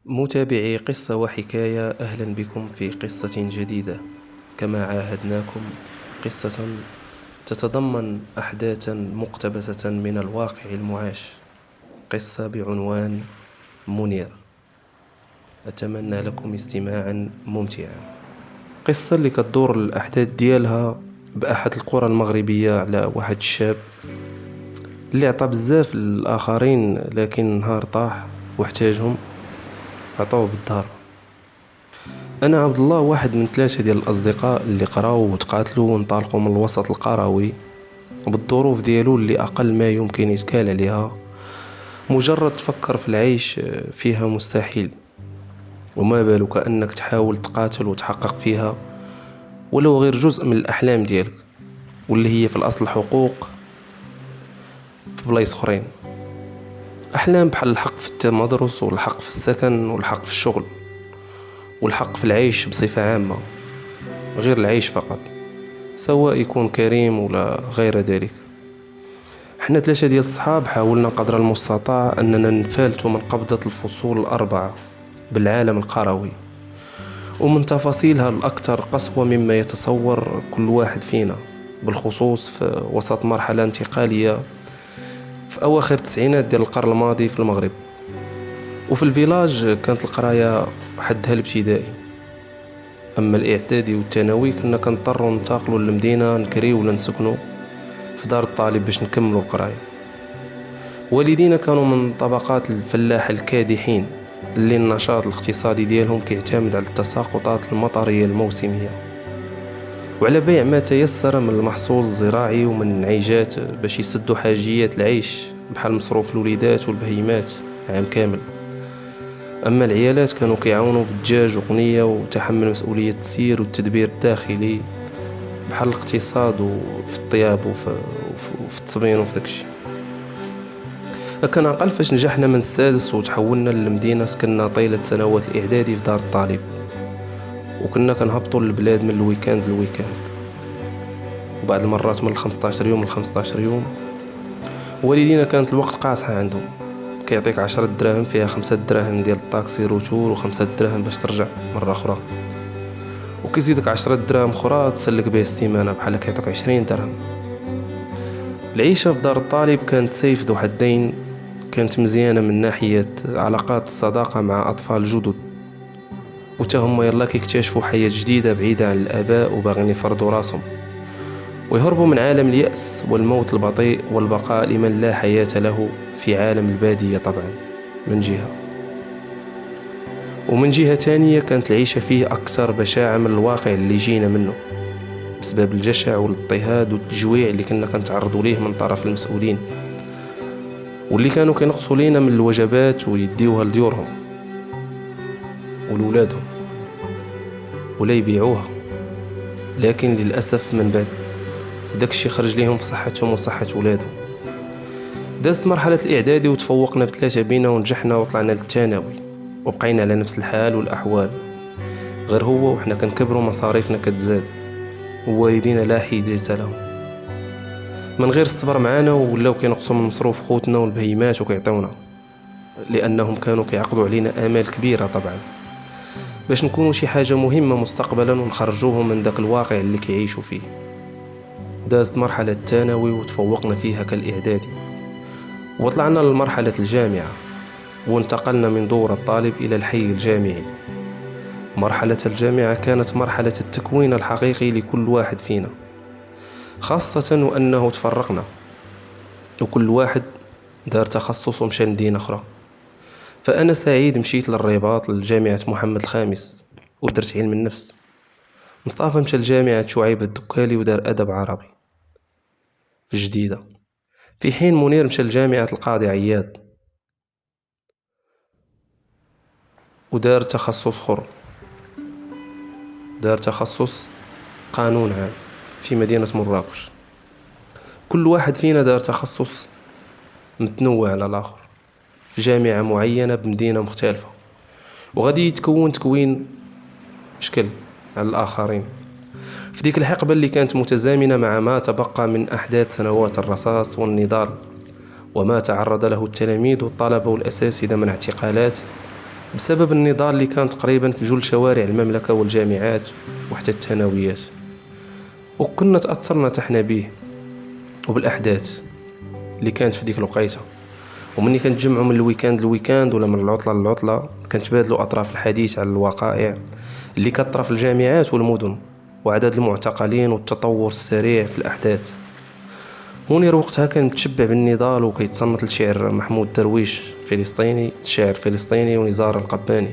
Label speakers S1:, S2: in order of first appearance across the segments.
S1: متابعي قصة وحكاية، أهلا بكم في قصة جديدة. كما عاهدناكم، قصة تتضمن أحداثا مقتبسة من الواقع المعاش. قصة بعنوان منير. أتمنى لكم استماعا ممتعا. قصة اللي كتدور الأحداث ديالها بأحد القرى المغربية على واحد الشاب اللي عطى بزاف للآخرين، لكن نهار طاح واحتاجهم عطوه بالدار. انا عبد الله، واحد من 3 ديال الاصدقاء اللي قراو وتقاتلوا وانطلقوا من الوسط القروي بالظروف ديالو اللي اقل ما يمكن يتقال عليها مجرد تفكر في العيش فيها مستحيل، وما بالك انك تحاول تقاتل وتحقق فيها ولو غير جزء من الاحلام ديالك، واللي هي في الاصل حقوق في بلايص اخرين. احلام بحال الحق في التمدرس والحق في السكن والحق في الشغل والحق في العيش بصفة عامة، غير العيش فقط، سواء يكون كريم ولا غير ذلك. احنا 3 ديال الصحاب حاولنا قدر المستطاع اننا نفالتوا من قبضة الفصول ال4 بالعالم القروي، ومن تفاصيلها الاكثر قسوة مما يتصور كل واحد فينا، بالخصوص في وسط مرحلة انتقالية في اواخر التسعينات ديال القرن الماضي في المغرب. وفي الفيلاج كانت القراية حدها الابتدائي، اما الاعدادي والثانوي كنا كنضطروا ننتقلوا للمدينه نكريو ولا نسكنوا في دار الطالب باش نكملوا القرايه. والدينا كانوا من طبقات الفلاح الكادحين اللي النشاط الاقتصادي ديالهم كيعتمد على التساقطات المطريه الموسميه وعلى بيع ما تيسر من المحصول الزراعي ومن النعيجات باش يسدوا حاجيات العيش بحال مصروف الوليدات والبهيمات عام كامل. اما العيالات كانوا كيعاونوا بالدجاج وقنيه وتحمل مسؤوليه التسيير والتدبير الداخلي بحال الاقتصاد وفي الطياب وفي التصبين وفي داكشي. لكن عقل فاش نجحنا من السادس وتحولنا للمدينه، سكننا طيله سنوات الاعدادي في دار الطالب، وكنا كنهبطوا للبلاد من الويكاند للويكاند، وبعض المرات من 15 يوم ل 15 يوم. والدينا كانت الوقت قاصحه عندهم، كيعطيك 10 دراهم فيها 5 دراهم ديال الطاكسي روتور و5 دراهم باش ترجع مرة أخرى، وكيزيدك 10 دراهم أخرى تسلك به السيمانة، بحال كيعطيك 20 درهم. العيشة في دار الطالب كانت سيف ذو حدين، كانت مزيانة من ناحية علاقات الصداقة مع أطفال جدد، وتهم يلا كيكتشفوا حياة جديدة بعيدة عن الآباء وباغين يفرضوا راسهم ويهربوا من عالم اليأس والموت البطيء والبقاء لمن لا حياة له في عالم البادية طبعا من جهة. ومن جهة تانية كانت العيشة فيه أكثر بشاعة من الواقع اللي جينا منه، بسبب الجشع والاضطهاد والتجويع اللي كنا كنتعرضوا ليه من طرف المسؤولين، واللي كانوا كينقصوا لينا من الوجبات ويديوها لديورهم ولولادهم ولا يبيعوها. لكن للأسف من بعد داكشي خرج ليهم في صحتهم وصحة ولادهم. دازت مرحلة الإعدادي وتفوقنا ب3 بينا ونجحنا وطلعنا للثانوي، وبقينا على نفس الحال والأحوال، غير هو وحنا كنكبروا مصاريفنا كتزاد ووالدينا لا حيلة لهم. من غير الصبر معانا ولاو كينقصوا من مصروف خوتنا والبهيمات وكيعطيونا، لأنهم كانوا كيعقدوا علينا آمال كبيرة طبعا باش نكونوا شي حاجة مهمة مستقبلا ونخرجوهم من داك الواقع اللي كيعيشوا فيه. دازت مرحلة الثانوي وتفوقنا فيها كالإعدادي، وطلعنا لمرحلة الجامعة وانتقلنا من دور الطالب إلى الحي الجامعي. مرحلة الجامعة كانت مرحلة التكوين الحقيقي لكل واحد فينا، خاصة وأنه تفرقنا وكل واحد دار تخصص ومشى لمدينة أخرى. فأنا سعيد مشيت للرباط لجامعة محمد الخامس ودرت علم النفس، مصطفى مشى لجامعة شعيب الدكالي ودار أدب عربي في الجديدة، في حين منير مشى لجامعة القاضي عياض ودار تخصص خر، دار تخصص قانون عام في مدينة مراكش. كل واحد فينا دار تخصص متنوع على الآخر في جامعة معينة بمدينة مختلفة، وغادي يتكون تكوين شكل على الآخرين في ديك الحقبة اللي كانت متزامنة مع ما تبقى من أحداث سنوات الرصاص والنضال، وما تعرض له التلاميذ والطلبة والأساتذة من اعتقالات بسبب النضال اللي كان تقريبا في جل شوارع المملكة والجامعات وحتى الثانويات. وكنا تأثرنا تحنا به وبالأحداث اللي كانت في ديك الوقيته. ومني كنتجمعوا من الويكاند للويكاند ولا من العطلة للعطلة كنتبادلوا أطراف الحديث على الوقائع اللي كتطرى في الجامعات والمدن وعدد المعتقلين والتطور السريع في الأحداث. منير وقتها كان متشبع بالنضال وكيتصنت لشعر محمود درويش فلسطيني، شاعر فلسطيني، ونزار القباني.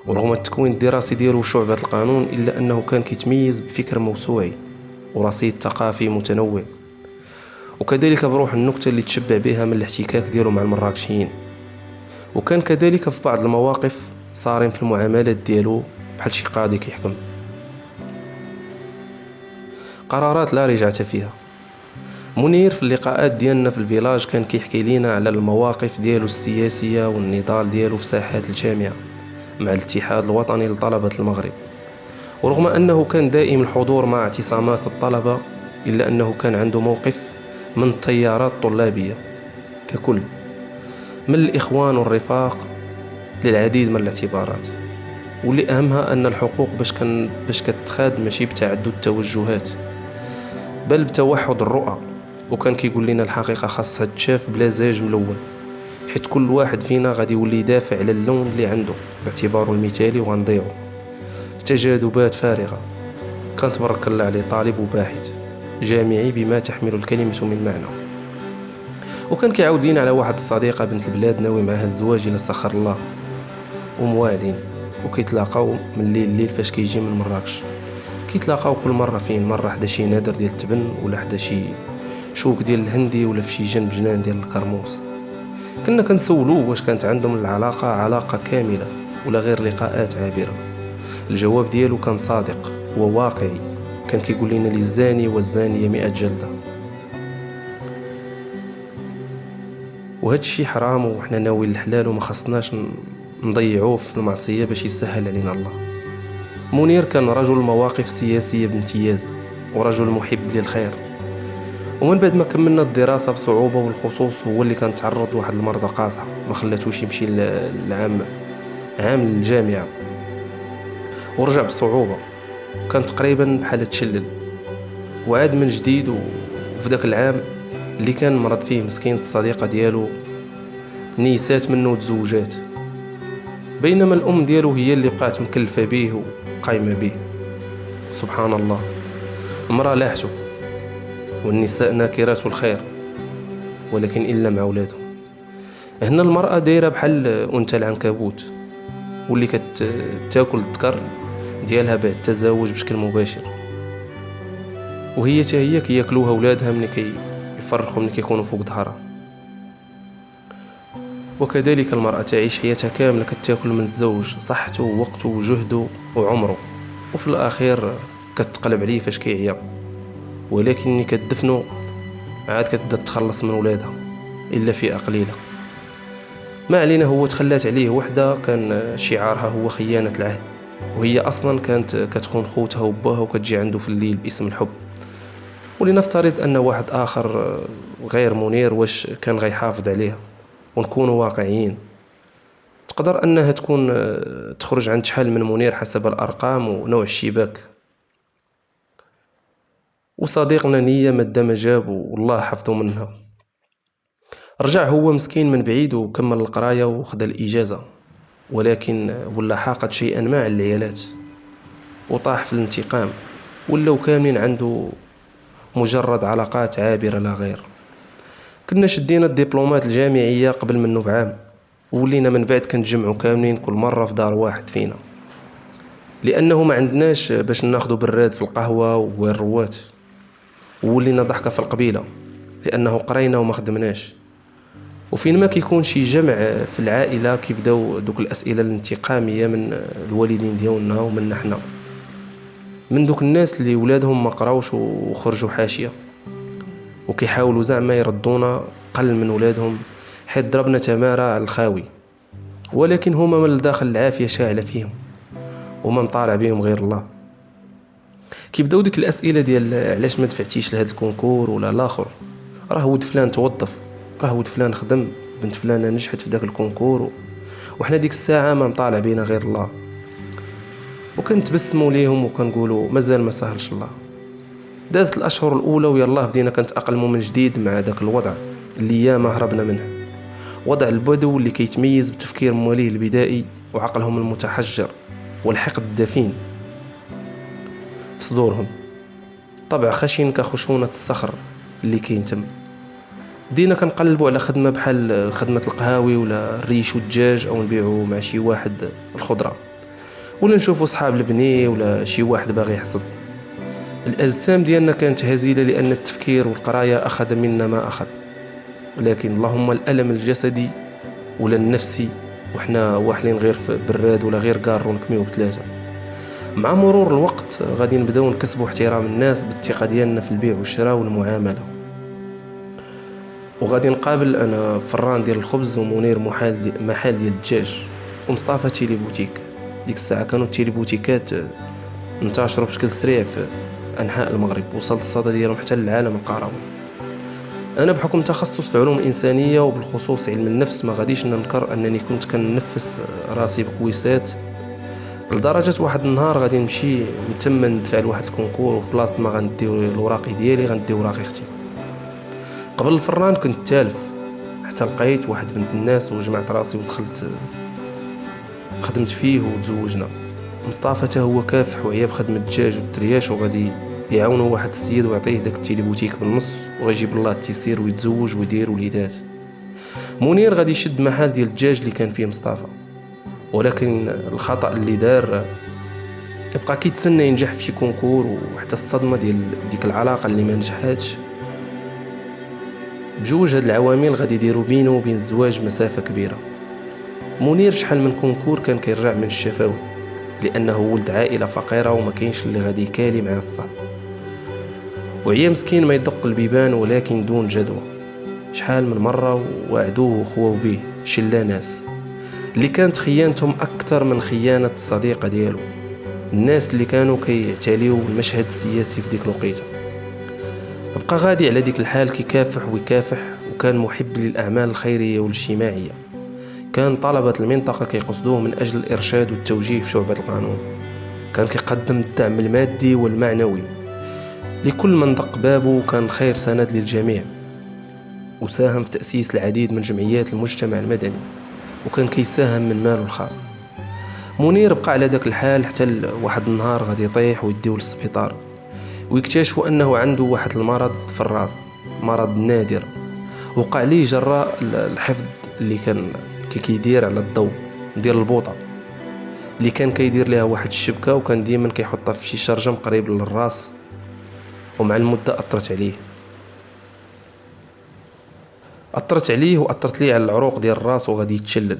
S1: ورغم التكوين الدراسي ديالو في شعبة القانون إلا أنه كان كيتميز بفكر موسوعي ورصيد ثقافي متنوع، وكذلك بروح النكتة اللي تشبع بها من الاحتكاك ديالو مع المراكشيين. وكان كذلك في بعض المواقف صارم في المعاملات ديالو بحال شي قاضي كيحكم قرارات لا رجعة فيها. منير في اللقاءات ديالنا في الفيلاج كان كيحكي لينا على المواقف ديالو السياسية والنضال ديالو في ساحات الجامعة مع الاتحاد الوطني لطلبة المغرب. ورغم أنه كان دائم الحضور مع اعتصامات الطلبة إلا أنه كان عنده موقف من التيارات الطلابية ككل، من الإخوان والرفاق للعديد من الاعتبارات، واللي أهمها أن الحقوق باش كتخاد ماشي بتعدد التوجهات بل بتوحد الرؤى. وكان كيقول لنا الحقيقة خاصها تشاف بلا زاج ملون، حيت كل واحد فينا غادي يولي يدافع على اللون اللي عنده باعتباره المثالي وغنضيعه في تجاذبات فارغة. كان تبارك الله عليه طالب وباحث جامعي بما تحمل الكلمة من معنى. وكان كيعاود لينا على واحد الصديقة بنت البلاد ناوي معها الزواج إلا سخر الله، ومواعدين وكيتلاقاو من الليل فاش كيجي من مراكش. كيتلاقاو كل مرة فين مرة حدا شي نادر ديال التبن ولا حدا شي شوك ديال الهندي ولا في شي جنب جنان ديال الكرموس. كنا كنسولوه واش كانت عندهم العلاقة علاقة كاملة ولا غير لقاءات عابرة. الجواب ديالو كان صادق وواقعي، كان كيقول لنا للزاني والزانية 100 جلدة. وهذا الشيء حرام وحنا ناويين الحلال وما خصناش نضيعوه في المعصية باش يسهل علينا الله. منير كان رجل مواقف سياسية بامتياز ورجل محب للخير. ومن بعد ما كملنا الدراسة بصعوبة، والخصوص هو اللي كان تعرض لواحد المرضى قاصحة ما خلاتوش يمشي عام الجامعة، ورجع بصعوبة، كان تقريبا بحال تشلل وعاد من جديد. وفي ذاك العام اللي كان مرض فيه مسكين الصديقة ديالو نيسات منه وتزوجات، بينما الأم ديالو هي اللي بقات مكلفة به وقايمة به. سبحان الله، امرأة لاحته والنساء ناكرات الخير ولكن إلا مع أولادهم. هنا المرأة دايرة بحال أنثى العنكبوت واللي كتاكل الذكر ديالها بعد التزاوج بشكل مباشر، وهي هي كياكلوها أولادها ملي كيفرخوا ملي كيكونوا فوق ظهرها. وكذلك المرأة تعيش حياتها كاملة كتاكل من الزوج صحته ووقته وجهده وعمره، وفي الأخير كتقلب عليه فاش كيعيا، ولكن ملي كتدفنو عاد كتبدا تخلص من ولادها إلا فئة قليلة. ما علينا، هو تخلات عليه وحدة كان شعارها هو خيانة العهد، وهي أصلا كانت كتخون خوتها وباها وكتجي عنده في الليل باسم الحب. ولنفترض أن واحد آخر غير منير واش كان غيحافظ عليها، ونكونوا واقعيين، تقدر أنها تكون تخرج عند شحال من منير حسب الأرقام ونوع الشباك. وصديقنا نية مادة ما جاب والله حفظه منها. رجع هو مسكين من بعيد وكمل القراية وخد الإجازة، ولكن ولا حاقد شيئا ما على العيالات وطاح في الانتقام، ولو كاملين عنده مجرد علاقات عابرة لا غير. كنا شدينا الدبلومات الجامعية قبل منه بعام، ولينا من بعد كنتجمعوا كاملين كل مرة في دار واحد فينا، لأنه ما عندناش باش ناخدو براد في القهوة والروات، وولينا ضحكة في القبيلة لأنه قرينا وما خدمناش. وفين ما كيكون شي جمع في العائلة كيبداو دوك الأسئلة الانتقامية من الوالدين ديالنا ومن نحنا، من دوك الناس اللي ولادهم ما قراوش وخرجوا حاشية، وكيحاولوا زعما يردونا قل من ولادهم حيت ضربنا تمارة على الخاوي، ولكن هما من الداخل العافية شاعلة فيهم وما مطالع بهم غير الله. كيبداو ديك الأسئلة ديال علاش ما دفعتيش لهذا الكونكور ولا الآخر، راه ود فلان توظف، راه ود فلان خدم، بنت فلانة نجحت في داك الكونكور، وحنا ديك الساعة ما مطالع بينا غير الله، وكنتبسموا ليهم وكنقولوا مازال ما سهلش الله. دازت الأشهر الأولى ويالله بدينا كنتأقلموا من جديد مع داك الوضع اللي ياما هربنا منه، وضع البدو اللي كيتميز بتفكير مواليه البدائي وعقلهم المتحجر والحقد الدفين في صدورهم، طبع خشن كخشونة الصخر اللي كينتم. بدينا كنقلبوا على خدمة بحال خدمة القهاوي ولا الريش والدجاج، أو نبيعوا مع شي واحد الخضرة، ولا نشوفوا صحاب البني ولا شي واحد باغي يحصد. الأجسام ديالنا كانت هزيلة لأن التفكير والقراية أخذ منا ما أخذ، لكن اللهم الألم الجسدي ولا النفسي وحنا واحلين غير في براد ولا غير قار ونكميو بثلاثة. مع مرور الوقت غادي نبداو نكسبوا احترام الناس بالثقة ديالنا في البيع والشراء والمعاملة، وغادي نقابل أنا فران ديال الخبز، ومنير محل ديال الدجاج، ومصطفى تيلي بوتيك. ديك الساعة كانوا التيلي بوتيكات انتشروا بشكل سريع في أنحاء المغرب، وصل الصدى ديالهم حتى للعالم القروي. أنا بحكم تخصص العلوم الإنسانية وبالخصوص علم النفس ما غاديش ننكر أنني كنت كننفس راسي بكويسات، لدرجة واحد النهار غادي نمشي من تما ندفع لواحد الكونكور، وفي بلاصة ما غندي الوراقي ديالي غندي وراقي اختي. قبل الفران كنت تالف، حتى لقيت واحد بنت الناس وجمعت راسي ودخلت خدمت فيه وتزوجنا. مصطفى تا هو كافح وعيا بخدمة الدجاج والترياش، وغادي يعاونوا واحد السيد ويعطيه داك التيلي بوتيك بالنص، وغيجيب الله التيسير ويتزوج ويدير وليدات. منير غادي يشد محل ديال الدجاج اللي كان فيه مصطفى، ولكن الخطأ اللي دار يبقى كيتسنى ينجح في شي كونكور، وحتى الصدمة ديال ديك العلاقة اللي ما نجحاتش. بجوج هاد العوامل غادي يديروا بينه وبين الزواج مسافة كبيرة. منير شحال من كونكور كان كيرجع من الشفاوي لأنه ولد عائلة فقيرة وما كاينش اللي غادي يكالي مع الصعب، وعيا مسكين ما يدق البيبان ولكن دون جدوى. شحال من مرة وعدوه وخواو بيه شلة ناس اللي كانت خيانتهم أكثر من خيانة الصديقة ديالو، الناس اللي كانوا كيعتليو المشهد السياسي في ديك الوقيته. بقى غادي على ديك الحال كيكافح ويكافح، وكان محب للأعمال الخيرية والاجتماعية. كان طلبة المنطقة كيقصدوه من أجل الإرشاد والتوجيه في شعبة القانون، كان كيقدم الدعم المادي والمعنوي لكل من دق بابه، وكان خير سند للجميع، وساهم في تأسيس العديد من جمعيات المجتمع المدني، وكان كيساهم من ماله الخاص. منير بقى على داك الحال حتى واحد النهار غادي يطيح ويديوه للسبيطار، ويكتشفوا أنه عنده واحد المرض في الراس، مرض نادر وقع ليه جراء الحفظ اللي كان كيدير على الضوء ديال البوطة اللي كان كيدير لها واحد الشبكة، وكان ديما كيحطها في شي شرجم قريب للراس. ومع المدة أثرت عليه وأثرت ليه على العروق ديال الراس، وغادي يتشلل،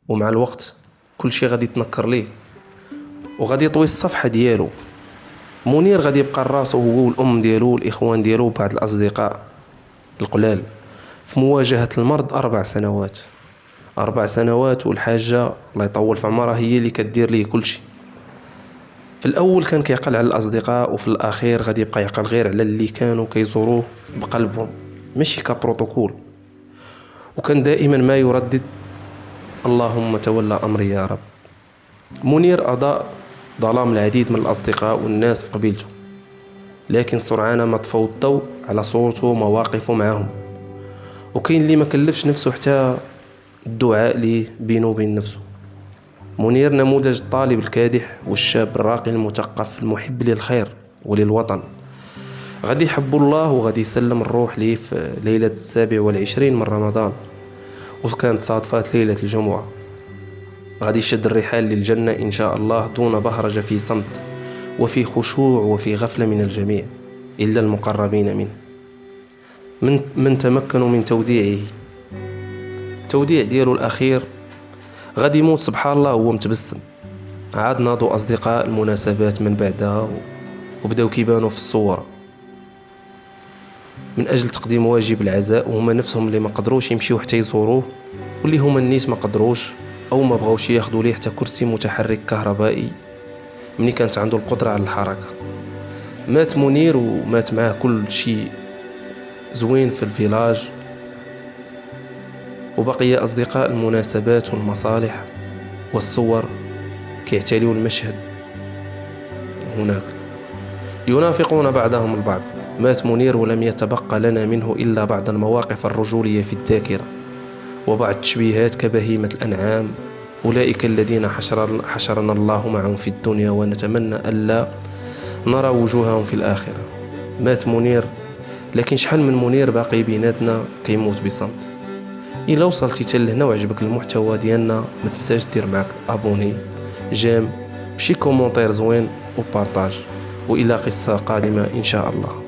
S1: ومع الوقت كل شيء غادي يتنكر ليه وغادي يطوي الصفحة ديالو. منير غادي يبقى راسو هو والأم ديالو والإخوان ديالو وبعض الأصدقاء القلال في مواجهة المرض 4 سنوات. 4 سنوات، والحاجة الله يطول في عمرها هي اللي كتدير ليه كل شيء. في الأول كان كيقل على الأصدقاء، وفي الأخير غادي يبقى يقل غير على اللي كانوا كيزوروه بقلبهم ماشي كبروتوكول. وكان دائما ما يردد اللهم تولى أمري يا رب. منير أضاء ظلام العديد من الأصدقاء والناس في قبيلته، لكن سرعان ما طفوا الضوء على صورته ومواقفه معهم، وكاين اللي ما كلفش نفسه حتى الدعاء ليه بينه وبين نفسه. منير نموذج الطالب الكادح والشاب الراقي المثقف المحب للخير وللوطن، غادي يحب الله وغادي يسلم الروح ليه في ليلة 27 من رمضان، وكانت صادفات ليلة الجمعة. غادي يشد الرحال للجنة إن شاء الله دون بهرجة، في صمت وفي خشوع وفي غفلة من الجميع إلا المقربين منه، من تمكنوا من توديعه. التوديع ديالو الأخير غادي يموت سبحان الله وهو متبسم. عاد ناضوا أصدقاء المناسبات من بعدها وبداو كيبانوا في الصور من أجل تقديم واجب العزاء، وهما نفسهم اللي ما قدروش يمشيو حتى يزوروه، واللي هما النيت ما قدروش أو ما بغاوش ياخدوا ليه حتى كرسي متحرك كهربائي مني كانت عنده القدرة على الحركة. مات منير ومات معاه كل شيء زوين في الفيلاج، وبقي أصدقاء المناسبات والمصالح والصور كيعتليوا المشهد هناك، ينافقون بعضهم البعض. مات منير ولم يتبقى لنا منه إلا بعض المواقف الرجولية في الذاكرة، وبعض التشبيهات كبهيمة الأنعام، أولئك الذين حشرنا الله معهم في الدنيا ونتمنى ألا نرى وجوههم في الآخرة. مات منير، لكن شحال من منير باقي بيناتنا كيموت بصمت. إلا وصلتي حتى لهنا وعجبك المحتوى ديالنا، ما تنساش دير معك ابوني، جيم، بشي كومونتير زوين وبارطاج، وإلى قصة قادمة إن شاء الله.